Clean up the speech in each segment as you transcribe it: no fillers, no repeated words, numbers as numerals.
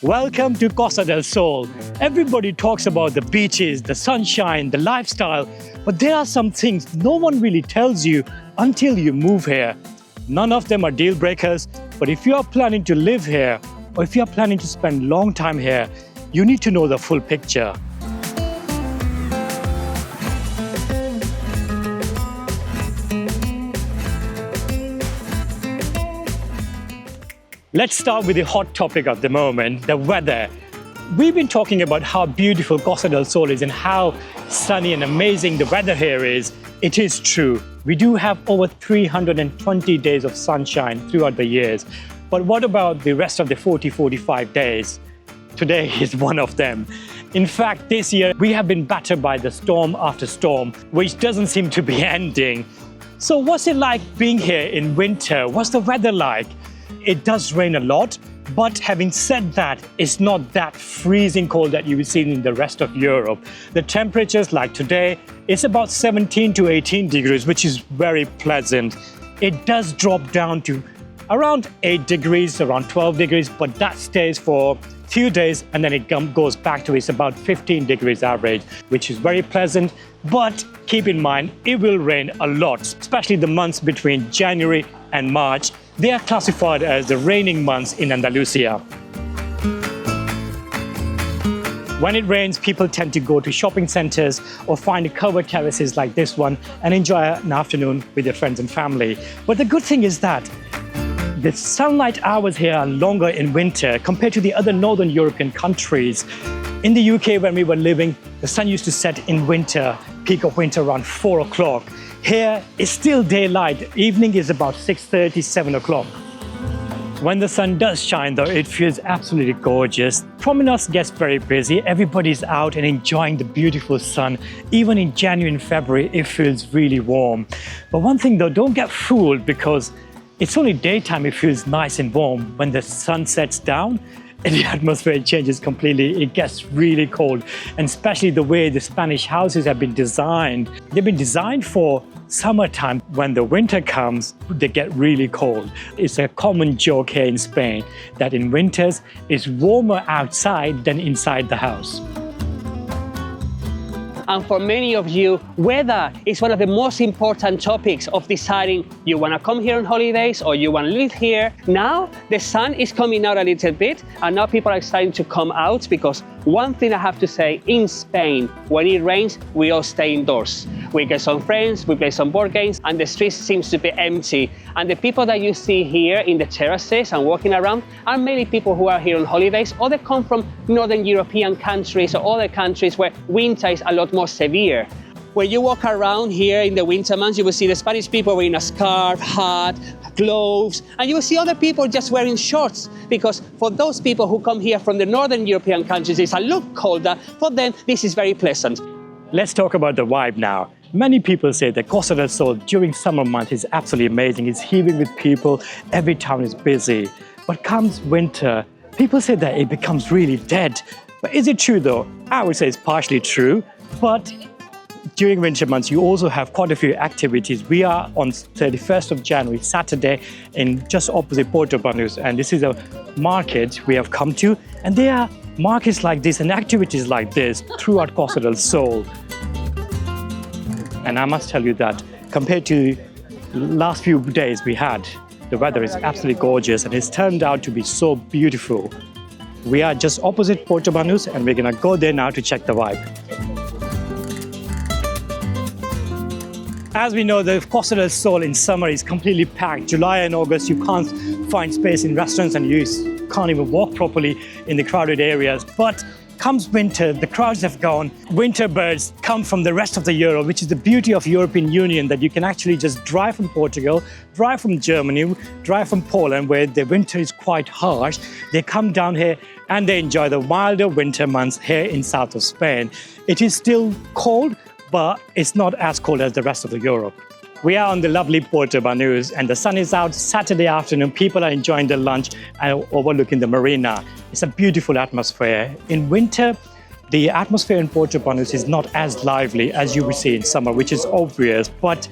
Welcome to Costa del Sol. Everybody talks about the beaches, the sunshine, the lifestyle, but there are some things no one really tells you until you move here. None of them are deal breakers, but if you are planning to live here or if you are planning to spend long time here, you need to know the full picture. Let's start with the hot topic of the moment, the weather. We've been talking about how beautiful Costa del Sol is and how sunny and amazing the weather here is. It is true. We do have over 320 days of sunshine throughout the years. But what about the rest of the 45 days? Today is one of them. In fact, this year we have been battered by the storm after storm, which doesn't seem to be ending. So what's it like being here in winter? What's the weather like? It does rain a lot, but having said that, it's not that freezing cold that you will see in the rest of Europe. The temperatures like today, it's about 17 to 18 degrees, which is very pleasant. It does drop down to around 8 degrees, around 12 degrees, but that stays for a few days and then it goes back to it's about 15 degrees average, which is very pleasant. But keep in mind, it will rain a lot, especially the months between January and March. They are classified as the raining months in Andalusia. When it rains, people tend to go to shopping centers or find covered terraces like this one and enjoy an afternoon with their friends and family. But the good thing is that the sunlight hours here are longer in winter compared to the other northern European countries. In the UK, when we were living, the sun used to set in winter, peak of winter around 4 o'clock. Here, it's still daylight. Evening is about 6:30, 7 o'clock. When the sun does shine, though, it feels absolutely gorgeous. Promenades gets very busy. Everybody's out and enjoying the beautiful sun. Even in January and February, it feels really warm. But one thing, though, don't get fooled because it's only daytime it feels nice and warm. When the sun sets down, the atmosphere changes completely. It gets really cold, and especially the way the Spanish houses have been designed. They've been designed for summertime. When the winter comes, they get really cold. It's a common joke here in Spain that in winters, it's warmer outside than inside the house. And for many of you, weather is one of the most important topics of deciding you want to come here on holidays or you want to live here. Now the sun is coming out a little bit and now people are starting to come out because one thing I have to say, in Spain, when it rains, we all stay indoors. We get some friends, we play some board games, and the street seems to be empty. And the people that you see here in the terraces and walking around are mainly people who are here on holidays or they come from Northern European countries or other countries where winter is a lot more severe. When you walk around here in the winter months, you will see the Spanish people wearing a scarf, hat, gloves, and you will see other people just wearing shorts because for those people who come here from the Northern European countries, it's a lot colder. For them, this is very pleasant. Let's talk about the vibe now. Many people say that Costa del Sol during summer months is absolutely amazing. It's heaving with people, every town is busy. But comes winter, people say that it becomes really dead. But is it true though? I would say it's partially true, but during winter months, you also have quite a few activities. We are on 31st of January, Saturday, in just opposite Puerto Banús, and this is a market we have come to, and there are markets like this and activities like this throughout Costa del Sol. And I must tell you that compared to the last few days we had, the weather is absolutely gorgeous and it's turned out to be so beautiful. We are just opposite Puerto Banús and we're gonna go there now to check the vibe. As we know, the Costa del Sol in summer is completely packed. July and August, you can't find space in restaurants and you can't even walk properly in the crowded areas. But comes winter, the crowds have gone. Winter birds come from the rest of the Europe, which is the beauty of European Union, that you can actually just drive from Portugal, drive from Germany, drive from Poland, where the winter is quite harsh. They come down here and they enjoy the milder winter months here in south of Spain. It is still cold, but it's not as cold as the rest of the Europe. We are on the lovely Puerto Banús and the sun is out Saturday afternoon. People are enjoying their lunch and overlooking the marina. It's a beautiful atmosphere. In winter, the atmosphere in Puerto Banús is not as lively as you would see in summer, which is obvious, but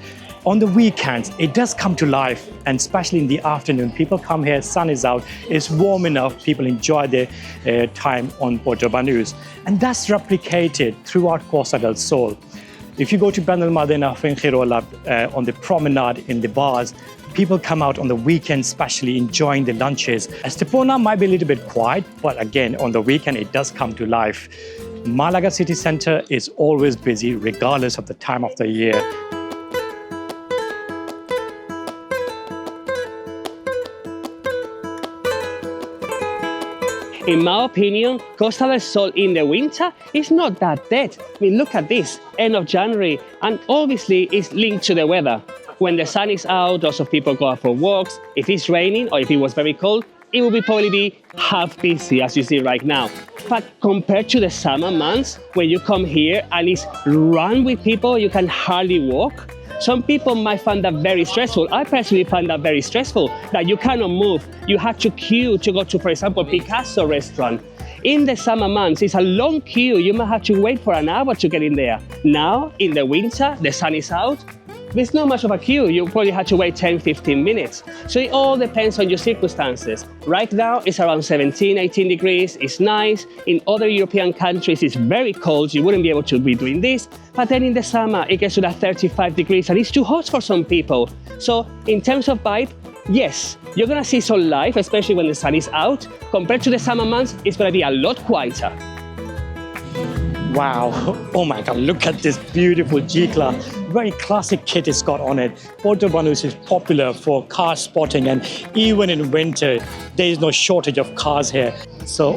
On the weekends, it does come to life, and especially in the afternoon, people come here, sun is out, it's warm enough, people enjoy their time on Puerto Banús. And that's replicated throughout Costa del Sol. If you go to Benalmadena, Fuengirola, on the promenade, in the bars, people come out on the weekend, especially enjoying the lunches. Estepona might be a little bit quiet, but again, on the weekend, it does come to life. Malaga city center is always busy, regardless of the time of the year. In my opinion, Costa del Sol in the winter is not that dead. I mean, look at this, end of January, and obviously it's linked to the weather. When the sun is out, lots of people go out for walks. If it's raining or if it was very cold, it will probably be half busy, as you see right now. But compared to the summer months, when you come here and it's run with people, you can hardly walk. Some people might find that very stressful. I personally find that very stressful, that you cannot move. You have to queue to go to, for example, Picasso restaurant. In the summer months, it's a long queue. You might have to wait for an hour to get in there. Now, in the winter, the sun is out. There's not much of a queue. You probably have to wait 10, 15 minutes. So it all depends on your circumstances. Right now, it's around 17, 18 degrees. It's nice. In other European countries, it's very cold. You wouldn't be able to be doing this. But then in the summer, it gets to that 35 degrees and it's too hot for some people. So in terms of vibe, yes, you're gonna see some life, especially when the sun is out. Compared to the summer months, it's gonna be a lot quieter. Wow, oh my God, look at this beautiful G-Class. Very classic kit it's got on it. Puerto Banús is popular for car spotting, and even in winter, there is no shortage of cars here. So,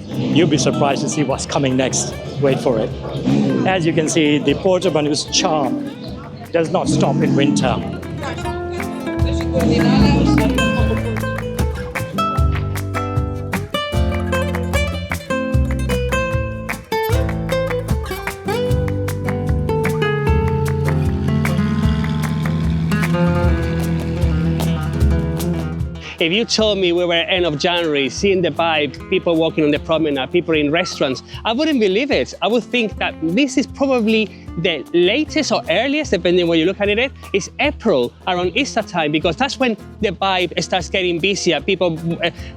you'll be surprised to see what's coming next. Wait for it. As you can see, the Puerto Banús charm does not stop in winter. If you told me we were end of January, seeing the vibe, people walking on the promenade, people in restaurants, I wouldn't believe it. I would think that this is probably the latest or earliest, depending where you look at it, is April, around Easter time, because that's when the vibe starts getting busier. People,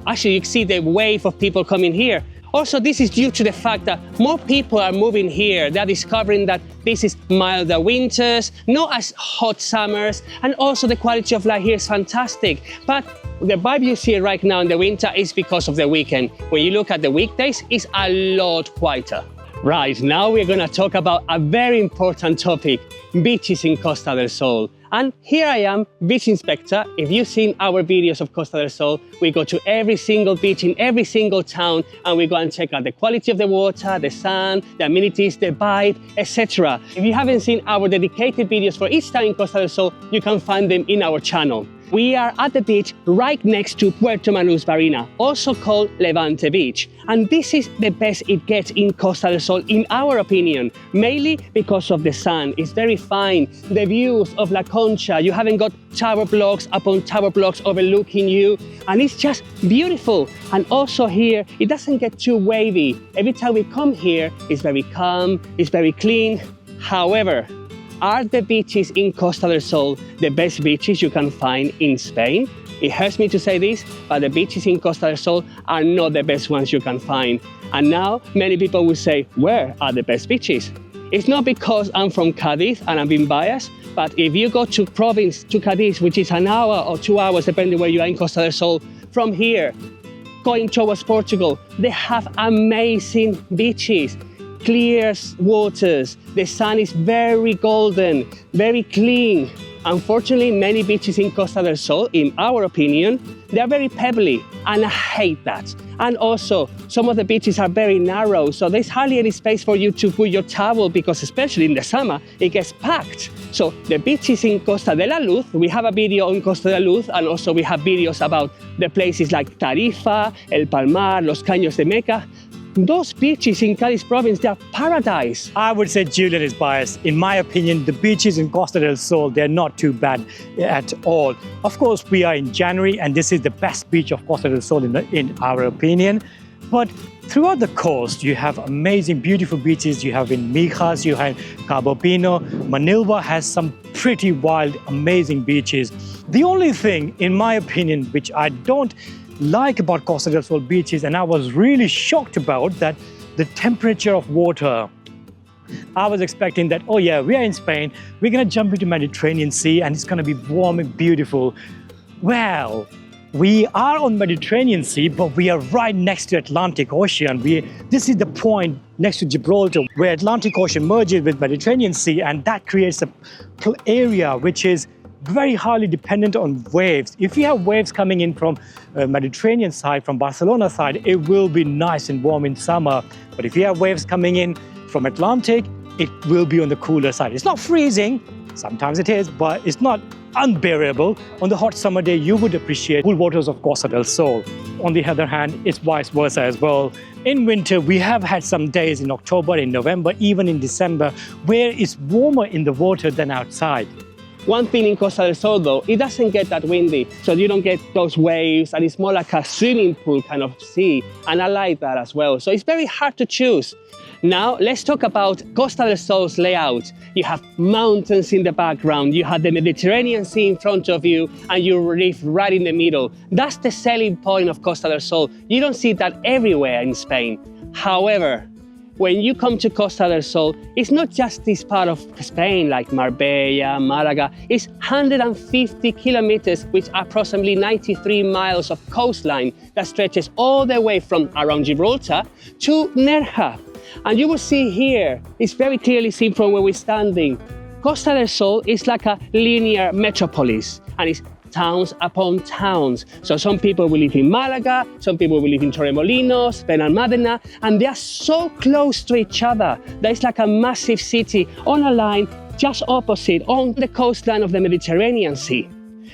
actually you see the wave of people coming here. Also, this is due to the fact that more people are moving here. They're discovering that this is milder winters, not as hot summers, and also the quality of life here is fantastic. But the vibe you see right now in the winter is because of the weekend. When you look at the weekdays, it's a lot quieter. Right, now we're gonna talk about a very important topic, beaches in Costa del Sol. And here I am, beach inspector. If you've seen our videos of Costa del Sol, we go to every single beach in every single town and we go and check out the quality of the water, the sand, the amenities, the vibe, etc. If you haven't seen our dedicated videos for each town in Costa del Sol, you can find them in our channel. We are at the beach right next to Puerto Banús Marina, also called Levante Beach. And this is the best it gets in Costa del Sol, in our opinion, mainly because of the sun. It's very fine. The views of La Concha, you haven't got tower blocks upon tower blocks overlooking you, and it's just beautiful. And also here, it doesn't get too wavy. Every time we come here, it's very calm, it's very clean. However, are the beaches in Costa del Sol the best beaches you can find in Spain? It hurts me to say this, but the beaches in Costa del Sol are not the best ones you can find. And now many people will say, where are the best beaches? It's not because I'm from Cadiz and I'm being biased, but if you go to province, to Cadiz, which is an hour or 2 hours, depending where you are in Costa del Sol, from here, going towards Portugal, they have amazing beaches. Clear waters, the sun is very golden, very clean. Unfortunately, many beaches in Costa del Sol, in our opinion, they are very pebbly, and I hate that. And also, some of the beaches are very narrow, so there's hardly any space for you to put your towel, because especially in the summer, it gets packed. So the beaches in Costa de la Luz, we have a video on Costa de la Luz, and also we have videos about the places like Tarifa, El Palmar, Los Caños de Meca. Those beaches in Cadiz province, they are paradise. I would say Julian is biased. In my opinion, the beaches in Costa del Sol, they're not too bad at all. Of course, we are in January and this is the best beach of Costa del Sol in our opinion. But throughout the coast, you have amazing, beautiful beaches. You have in Mijas, you have Cabo Pino. Manilva has some pretty wild, amazing beaches. The only thing, in my opinion, which I don't like about Costa del Sol beaches, and I was really shocked about, that the temperature of water. I was expecting that, oh yeah, we are in Spain, we're gonna jump into Mediterranean Sea and it's gonna be warm and beautiful. Well, we are on Mediterranean Sea, but we are right next to Atlantic Ocean. This is the point next to Gibraltar where Atlantic Ocean merges with Mediterranean Sea, and that creates a area which is very highly dependent on waves. If you have waves coming in from Mediterranean side, from Barcelona side, it will be nice and warm in summer. But if you have waves coming in from Atlantic, it will be on the cooler side. It's not freezing, sometimes it is, but it's not unbearable. On the hot summer day, you would appreciate cool waters of Costa del Sol. On the other hand, it's vice versa as well. In winter, we have had some days in October, in November, even in December, where it's warmer in the water than outside. One thing in Costa del Sol though, it doesn't get that windy, so you don't get those waves, and it's more like a swimming pool kind of sea, and I like that as well. So it's very hard to choose. Now let's talk about Costa del Sol's layout. You have mountains in the background, you have the Mediterranean Sea in front of you, and you live right in the middle. That's the selling point of Costa del Sol. You don't see that everywhere in Spain. However, when you come to Costa del Sol, it's not just this part of Spain like Marbella, Malaga. It's 150 kilometers, which are approximately 93 miles of coastline that stretches all the way from around Gibraltar to Nerja. And you will see here, it's very clearly seen from where we're standing. Costa del Sol is like a linear metropolis, and it's towns upon towns. So some people will live in Malaga, some people will live in Torremolinos, Benalmadena, and they are so close to each other that it's like a massive city on a line just opposite on the coastline of the Mediterranean Sea.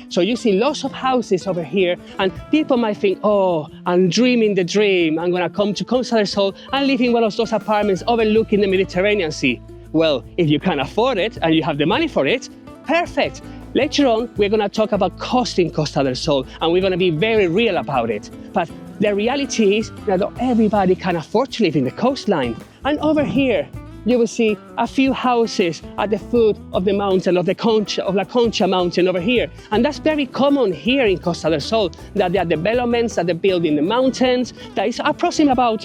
So you see lots of houses over here, and people might think, oh, I'm dreaming the dream. I'm gonna come to Costa del Sol and live in one of those apartments overlooking the Mediterranean Sea. Well, if you can afford it and you have the money for it, perfect. Later on, we're gonna talk about cost in Costa del Sol, and we're gonna be very real about it. But the reality is that not everybody can afford to live in the coastline. And over here, you will see a few houses at the foot of the mountain, of La Concha mountain over here. And that's very common here in Costa del Sol, that there are developments that they build in the mountains. That is approximately about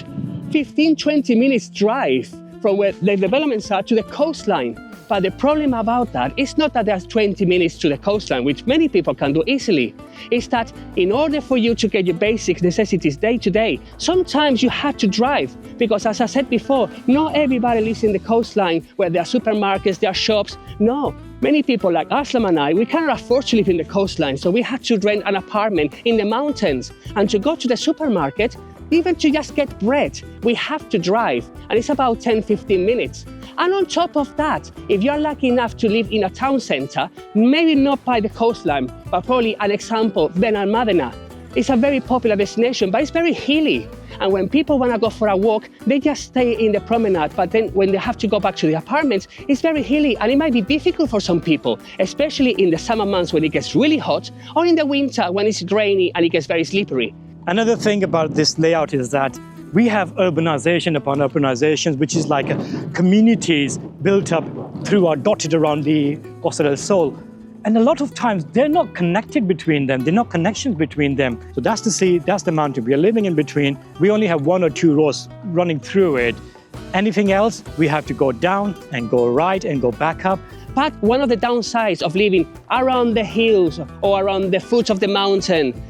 15-20 minutes drive from where the developments are to the coastline. But the problem about that is not that there's 20 minutes to the coastline, which many people can do easily. It's that in order for you to get your basic necessities day to day, sometimes you have to drive. Because as I said before, not everybody lives in the coastline where there are supermarkets, there are shops. No, many people like Aslam and I, we cannot afford to live in the coastline. So we had to rent an apartment in the mountains. And to go to the supermarket, even to just get bread, we have to drive. And it's about 10-15 minutes. And on top of that, if you're lucky enough to live in a town center, maybe not by the coastline, but probably an example, Benalmadena. It's a very popular destination, but it's very hilly. And when people want to go for a walk, they just stay in the promenade. But then when they have to go back to the apartments, it's very hilly, and it might be difficult for some people, especially in the summer months when it gets really hot, or in the winter when it's rainy and it gets very slippery. Another thing about this layout is that we have urbanization upon urbanizations, which is like communities built up throughout, dotted around the Costa del Sol. And a lot of times they're not connected between them. They're not connections between them. So that's the sea, that's the mountain. We are living in between. We only have 1 or 2 roads running through it. Anything else, we have to go down and go right and go back up. But one of the downsides of living around the hills or around the foot of the mountain,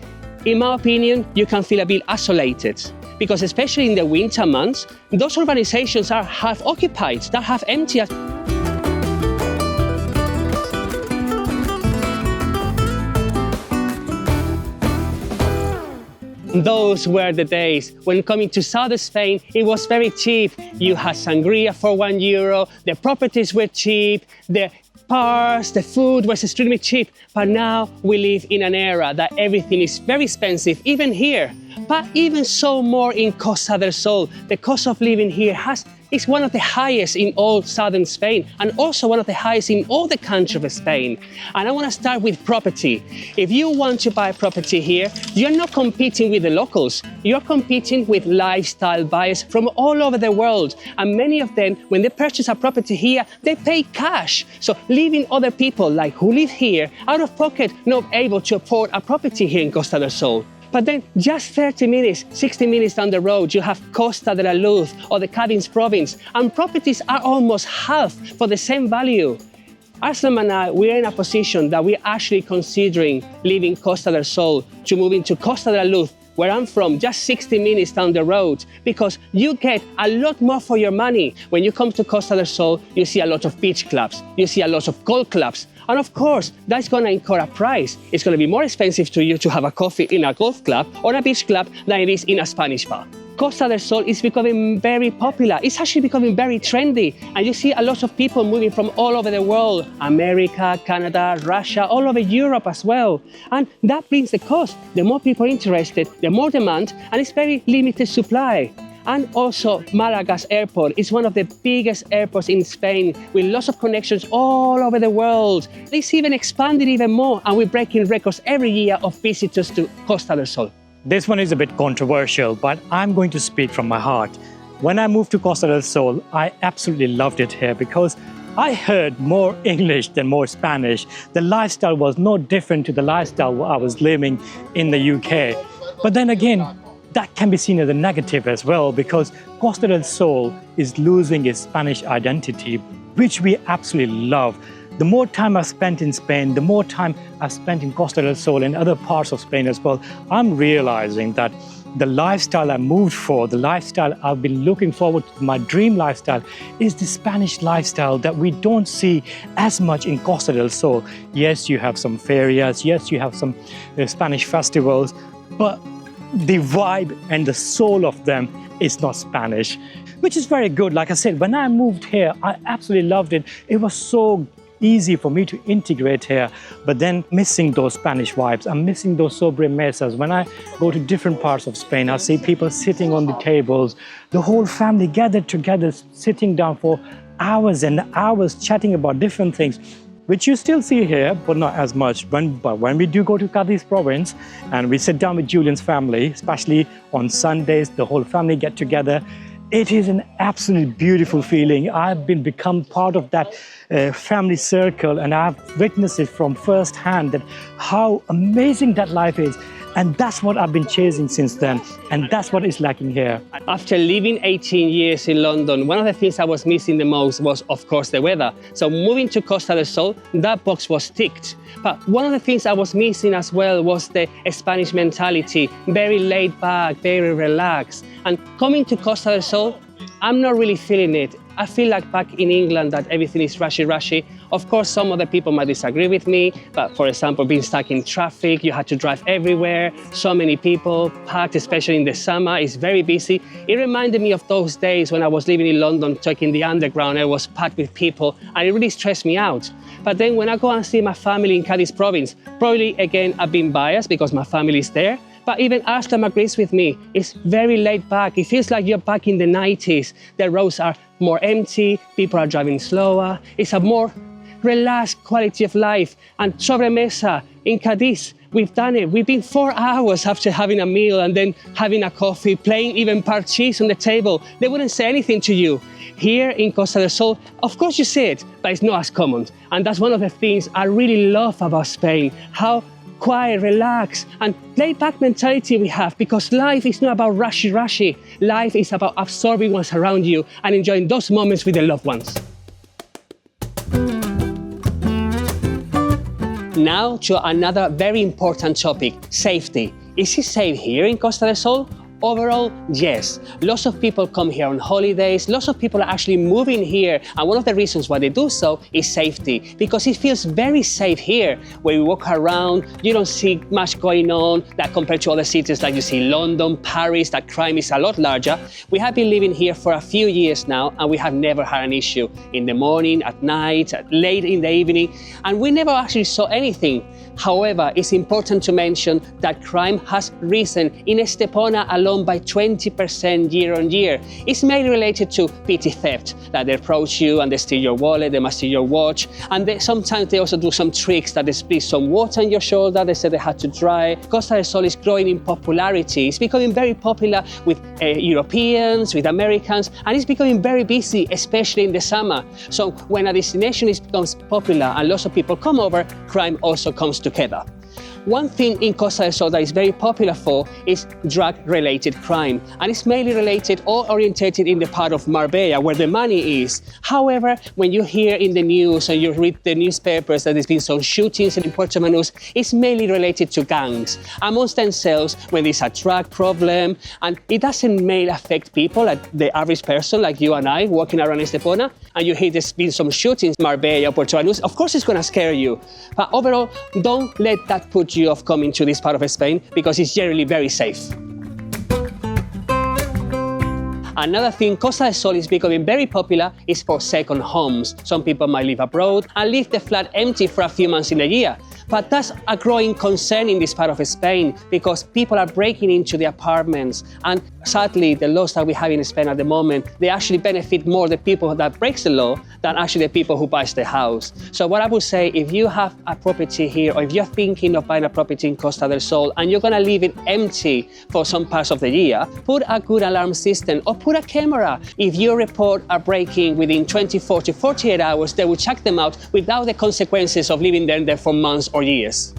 in my opinion, you can feel a bit isolated. Because especially in the winter months, those urbanizations are half occupied, they're half empty. Those were the days when coming to southern Spain, it was very cheap. You had sangria for €1, the properties were cheap, the cars, the food was extremely cheap. But now we live in an era that everything is very expensive, even here. but even so more in Costa del Sol. The cost of living here is one of the highest in all southern Spain, and also one of the highest in all the country of Spain. And I want to start with property. If you want to buy property here, you're not competing with the locals. You're competing with lifestyle buyers from all over the world. And many of them, when they purchase a property here, they pay cash. So leaving other people like who live here out of pocket, not able to afford a property here in Costa del Sol. But then just 30 minutes, 60 minutes down the road, you have Costa de la Luz or the Cádiz province, and properties are almost half for the same value. Aslam and I, we're in a position that we're actually considering leaving Costa del Sol to move into Costa de la Luz, where I'm from, just 60 minutes down the road, because you get a lot more for your money. When you come to Costa del Sol, you see a lot of beach clubs, you see a lot of golf clubs, and of course, that's going to incur a price. It's going to be more expensive to you to have a coffee in a golf club or a beach club than it is in a Spanish bar. Costa del Sol is becoming very popular. It's actually becoming very trendy. And you see a lot of people moving from all over the world, America, Canada, Russia, all over Europe as well. And that brings the cost. The more people are interested, the more demand, and it's very limited supply. And also Malaga's airport is one of the biggest airports in Spain with lots of connections all over the world. It's even expanded even more, and we're breaking records every year of visitors to Costa del Sol. This one is a bit controversial, but I'm going to speak from my heart. When I moved to Costa del Sol, I absolutely loved it here because I heard more English than more Spanish. The lifestyle was no different to the lifestyle I was living in the UK. But then again, that can be seen as a negative as well, because Costa del Sol is losing its Spanish identity, which we absolutely love. The more time I've spent in Spain, the more time I've spent in Costa del Sol and other parts of Spain as well, I'm realizing that the lifestyle I moved for, the lifestyle I've been looking forward to, my dream lifestyle, is the Spanish lifestyle that we don't see as much in Costa del Sol. Yes, you have some ferias, yes, you have some Spanish festivals, but the vibe and the soul of them is not Spanish, which is very good. Like I said, when I moved here, I absolutely loved it. It was so easy for me to integrate here, but then missing those Spanish vibes. I'm missing those sobremesas. When I go to different parts of Spain, I see people sitting on the tables, the whole family gathered together, sitting down for hours and hours, chatting about different things, which you still see here, but not as much. But when we do go to Cádiz province and we sit down with Julian's family, especially on Sundays, the whole family get together, it is an absolutely beautiful feeling. I've become part of that family circle, and I've witnessed it from first hand that how amazing that life is. And that's what I've been chasing since then. And that's what is lacking here. After living 18 years in London, one of the things I was missing the most was, of course, the weather. So moving to Costa del Sol, that box was ticked. But one of the things I was missing as well was the Spanish mentality, very laid back, very relaxed. And coming to Costa del Sol, I'm not really feeling it. I feel like back in England that everything is rushy. Of course, some other people might disagree with me, but for example, being stuck in traffic, you had to drive everywhere, so many people, packed, especially in the summer, it's very busy. It reminded me of those days when I was living in London, taking the underground, I was packed with people, and it really stressed me out. But then when I go and see my family in Cádiz province, probably again, I've been biased because my family is there, but even Aslam agrees with me. It's very laid back. It feels like you're back in the 90s. The roads are more empty, people are driving slower. It's a more relaxed quality of life. And sobremesa in Cádiz, we've done it. We've been 4 hours after having a meal and then having a coffee, playing even parchís on the table. They wouldn't say anything to you. Here in Costa del Sol, of course you see it, but it's not as common. And that's one of the things I really love about Spain, how quiet, relaxed, and laid-back mentality we have, because life is not about rushy. Life is about absorbing what's around you and enjoying those moments with your loved ones. Now to another very important topic, safety. Is it safe here in Costa del Sol? Overall, yes, lots of people come here on holidays, lots of people are actually moving here, and one of the reasons why they do so is safety, because it feels very safe here. When you walk around, you don't see much going on that compared to other cities like you see London, Paris, that crime is a lot larger. We have been living here for a few years now, and we have never had an issue in the morning, at night, late in the evening, and we never actually saw anything. However, it's important to mention that crime has risen in Estepona alone by 20% year on year. It's mainly related to petty theft, that they approach you and they steal your wallet, they must steal your watch, and sometimes they also do some tricks that they spill some water on your shoulder, they say they had to dry. Costa del Sol is growing in popularity. It's becoming very popular with Europeans, with Americans, and it's becoming very busy, especially in the summer. So when a destination becomes popular and lots of people come over, crime also comes together. One thing in Costa del Sol that is very popular for is drug-related crime, and it's mainly related or orientated in the part of Marbella where the money is. However, when you hear in the news or you read the newspapers that there's been some shootings in Puerto Manus, it's mainly related to gangs amongst themselves when there's a drug problem, and it doesn't mainly affect people like the average person like you and I walking around Estepona, and you hear there's been some shootings in Marbella or Puerto Manus. Of course it's going to scare you, but overall, don't let that put you off coming to this part of Spain, because it's generally very safe. Another thing Costa del Sol is becoming very popular is for second homes. Some people might live abroad and leave the flat empty for a few months in the year. But that's a growing concern in this part of Spain, because people are breaking into the apartments, and sadly the laws that we have in Spain at the moment, they actually benefit more the people that breaks the law than actually the people who buys the house. So what I would say, if you have a property here, or if you're thinking of buying a property in Costa del Sol and you're going to leave it empty for some parts of the year, put a good alarm system or put a camera. If you report a break-in within 24 to 48 hours, they will check them out without the consequences of leaving them there for months or years.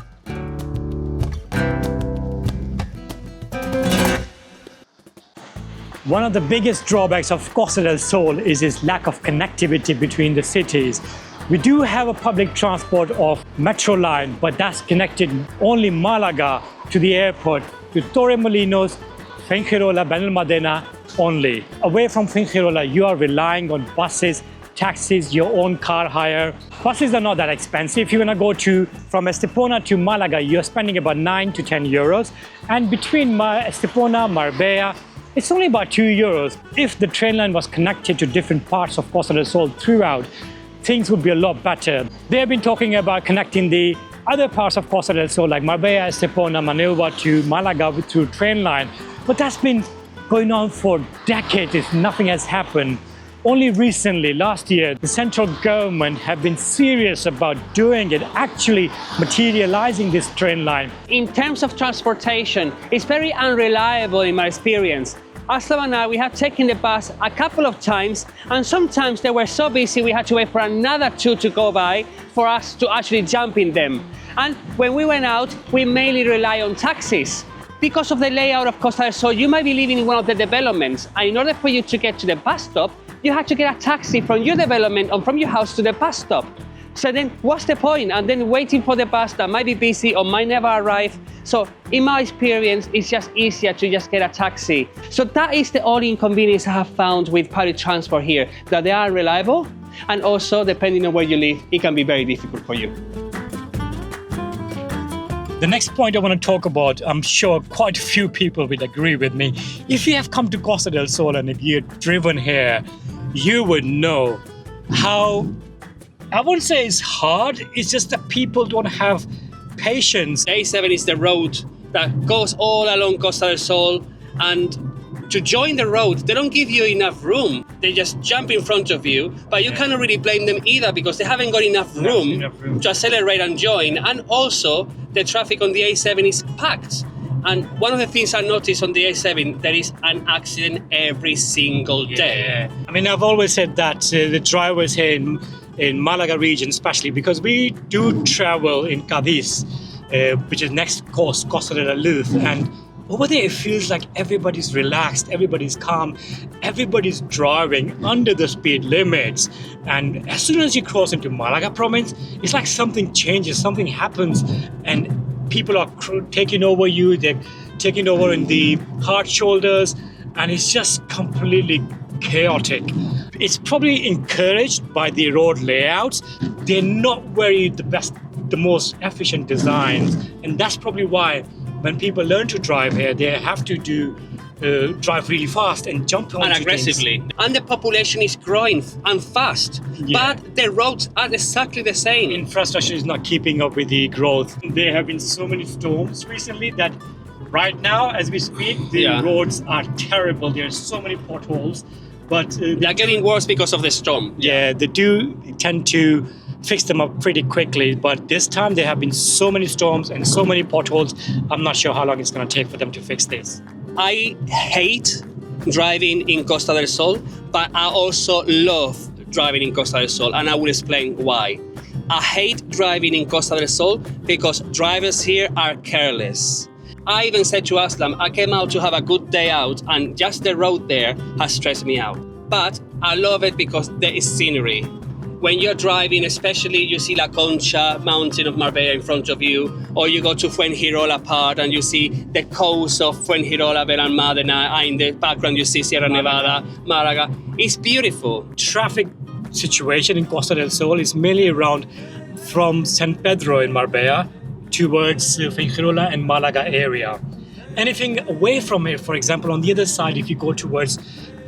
One of the biggest drawbacks of Costa del Sol is its lack of connectivity between the cities. We do have a public transport of metro line, but that's connected only Malaga to the airport, to Torremolinos, Fuengirola, Benalmadena only. Away from Fuengirola, you are relying on buses, taxis, your own car hire. Buses are not that expensive. If you're going to go from Estepona to Malaga, you're spending about 9 to 10 euros. And between Estepona, Marbella, it's only about 2 euros. If the train line was connected to different parts of Costa del Sol throughout, things would be a lot better. They have been talking about connecting the other parts of Costa del Sol like Marbella, Estepona, Manilva to Malaga through train line. But that's been going on for decades if nothing has happened. Only recently, last year, the central government have been serious about doing it, actually materializing this train line. In terms of transportation, it's very unreliable in my experience. Aslam and I, we have taken the bus a couple of times, and sometimes they were so busy we had to wait for another two to go by for us to actually jump in them. And when we went out, we mainly rely on taxis. Because of the layout of Costa del Sol, you might be living in one of the developments, and in order for you to get to the bus stop, you have to get a taxi from your development or from your house to the bus stop. So then what's the point? And then waiting for the bus that might be busy or might never arrive. So in my experience, it's just easier to just get a taxi. So that is the only inconvenience I have found with public transport here, that they are unreliable, and also depending on where you live, it can be very difficult for you. The next point I want to talk about, I'm sure quite a few people will agree with me. If you have come to Costa del Sol and if you've driven here, you would know how, I wouldn't say it's hard, it's just that people don't have patience. A7 is the road that goes all along Costa del Sol, and to join the road, they don't give you enough room. They just jump in front of you, but you cannot really blame them either, because they haven't got enough room to accelerate and join. And also, the traffic on the A7 is packed. And one of the things I noticed on the A7, there is an accident every single day. I mean, I've always said that the drivers here in Malaga region, especially because we do travel in Cadiz, which is next coast, Costa de la Luz, and over there, it feels like everybody's relaxed, everybody's calm, everybody's driving under the speed limits. And as soon as you cross into Malaga province, it's like something changes, something happens, and people are taking over you, they're taking over in the hard shoulders, and it's just completely chaotic. It's probably encouraged by the road layouts. They're not very the most efficient designs, and that's probably why when people learn to drive here, they have to drive really fast and jump on and aggressively. And the population is growing and fast, but the roads are exactly the same. Infrastructure is not keeping up with the growth. There have been so many storms recently that right now, as we speak, the roads are terrible. There are so many potholes, but they're getting worse because of the storm. Yeah, they do tend to fix them up pretty quickly, but this time there have been so many storms and so many potholes. I'm not sure how long it's going to take for them to fix this. I hate driving in Costa del Sol, but I also love driving in Costa del Sol, and I will explain why. I hate driving in Costa del Sol because drivers here are careless. I even said to Aslam, I came out to have a good day out, and just the road there has stressed me out. But I love it because there is scenery. When you're driving, especially, you see La Concha mountain of Marbella in front of you, or you go to Fuengirola part and you see the coast of Fuengirola, Benalmadena, and in the background you see Sierra Nevada, Malaga. It's beautiful. Traffic situation in Costa del Sol is mainly around from San Pedro in Marbella towards Fuengirola and Malaga area. Anything away from it, for example, on the other side, if you go towards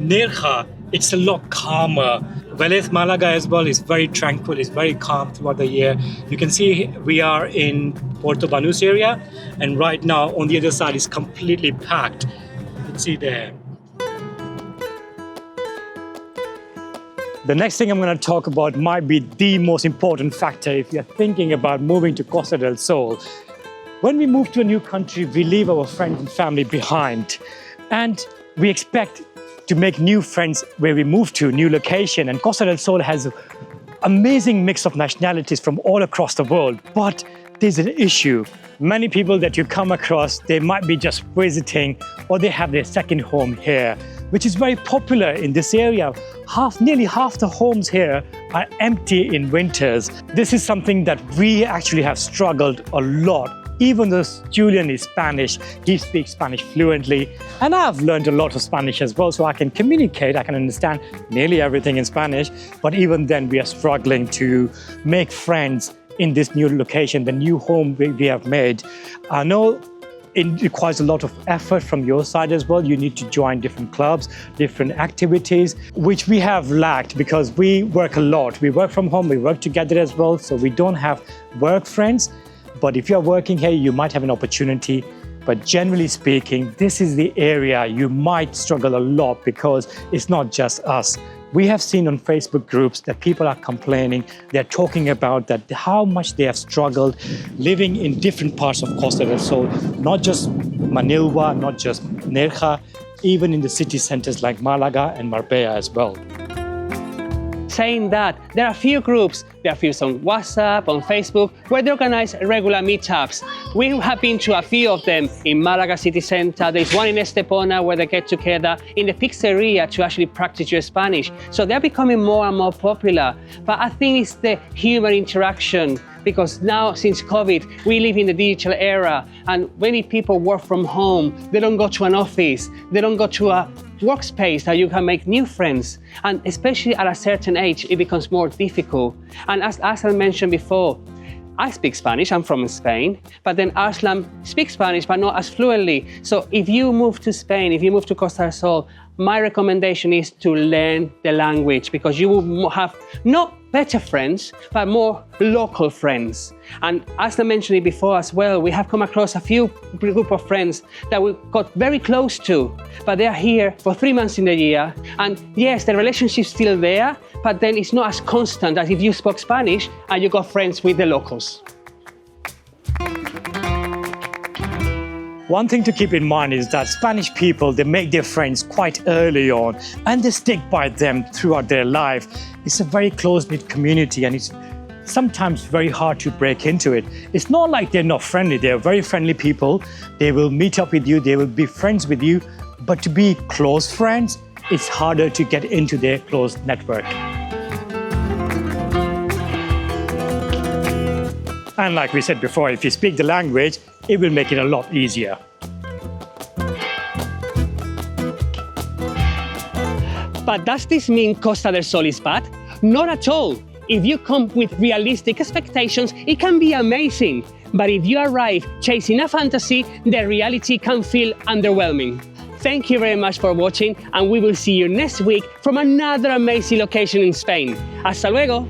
Nerja, it's a lot calmer. Vélez Malaga as well is very tranquil, it's very calm throughout the year. You can see we are in Puerto Banús area, and right now on the other side is completely packed. You can see there. The next thing I'm going to talk about might be the most important factor if you're thinking about moving to Costa del Sol. When we move to a new country, we leave our friends and family behind, and we expect to make new friends where we move to, new location. And Costa del Sol has an amazing mix of nationalities from all across the world. But there's an issue. Many people that you come across, they might be just visiting, or they have their second home here, which is very popular in this area. Nearly half the homes here are empty in winters. This is something that we actually have struggled a lot. Even though Julian is Spanish, he speaks Spanish fluently, and I've learned a lot of Spanish as well, so I can communicate, I can understand nearly everything in Spanish, but even then we are struggling to make friends in this new location, the new home we have made. I know it requires a lot of effort from your side as well. You need to join different clubs, different activities, which we have lacked because we work a lot. We work from home, we work together as well, so we don't have work friends. But if you're working here, you might have an opportunity. But generally speaking, this is the area you might struggle a lot because it's not just us. We have seen on Facebook groups that people are complaining, they're talking about that how much they have struggled living in different parts of Costa del Sol, not just Manilva, not just Nerja, even in the city centers like Malaga and Marbella as well. Saying that, there are a few groups, there are a few on WhatsApp, on Facebook, where they organize regular meetups. We have been to a few of them in Malaga city center. There's one in Estepona where they get together in the pizzeria to actually practice your Spanish. So they're becoming more and more popular. But I think it's the human interaction, because now since COVID, we live in the digital era, and many people work from home. They don't go to an office, they don't go to a workspace that you can make new friends, and especially at a certain age it becomes more difficult. And as I mentioned before, I speak Spanish, I'm from Spain, but then Arslan speaks Spanish but not as fluently. So if you move to Spain, if you move to Costa del Sol, my recommendation is to learn the language, because you will have not better friends, but more local friends. And as I mentioned it before as well, we have come across a few group of friends that we got very close to, but they are here for 3 months in the year. And yes, the relationship's still there, but then it's not as constant as if you spoke Spanish and you got friends with the locals. One thing to keep in mind is that Spanish people, they make their friends quite early on and they stick by them throughout their life. It's a very close-knit community and it's sometimes very hard to break into it. It's not like they're not friendly, they're very friendly people. They will meet up with you, they will be friends with you, but to be close friends, it's harder to get into their close network. And like we said before, if you speak the language, it will make it a lot easier. But does this mean Costa del Sol is bad? Not at all. If you come with realistic expectations, it can be amazing. But if you arrive chasing a fantasy, the reality can feel underwhelming. Thank you very much for watching, and we will see you next week from another amazing location in Spain. Hasta luego!